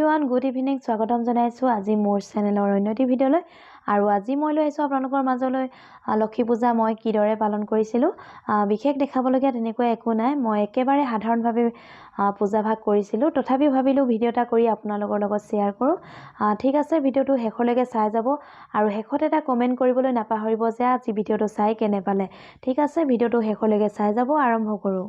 Everyone good इभिनिंग स्वागतम जनाइছো আজি মোৰ চেনেলৰ অন্যটি ভিডিঅলৈ আৰু আজি মই লৈ আহিছো আপোনালোকৰ মাজলৈ লক্ষী পূজা মই কিদৰে পালন কৰিছিলো বিশেষ দেখাবলগীয়া তেনেকৈ একো নাই মই একেবাৰে সাধাৰণভাৱে পূজা ভাগ কৰিছিলো তথাপি ভাবিলো ভিডিঅ' এটা কৰি আপোনালোকৰ লগত শেয়াৰ কৰো ঠিক আছে ভিডিঅ'টো শেষলৈকে চাই যাব আৰু শেষত এটা কমেন্ট কৰিবলৈ নাপাহৰিব যে আজি ভিডিঅ'টো চাই কেনে পালে ঠিক আছে ভিডিঅ'টো শেষলৈকে চাই যাব আৰম্ভ কৰো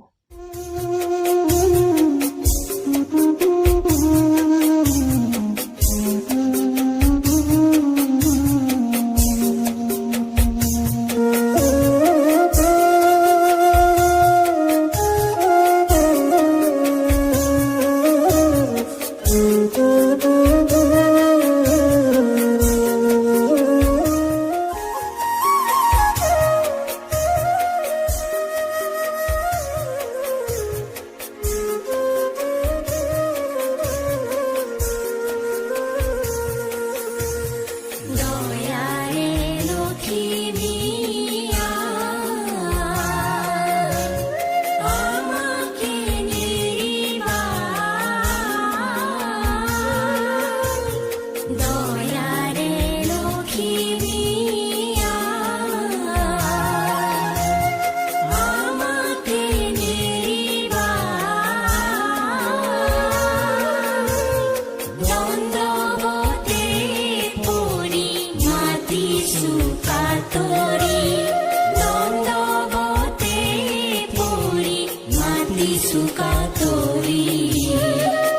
Suka tori,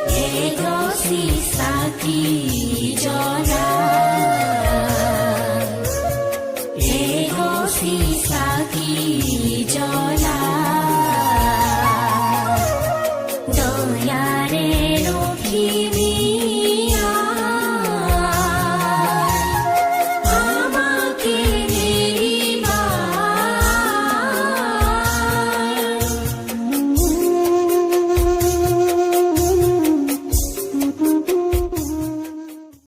ego si saki.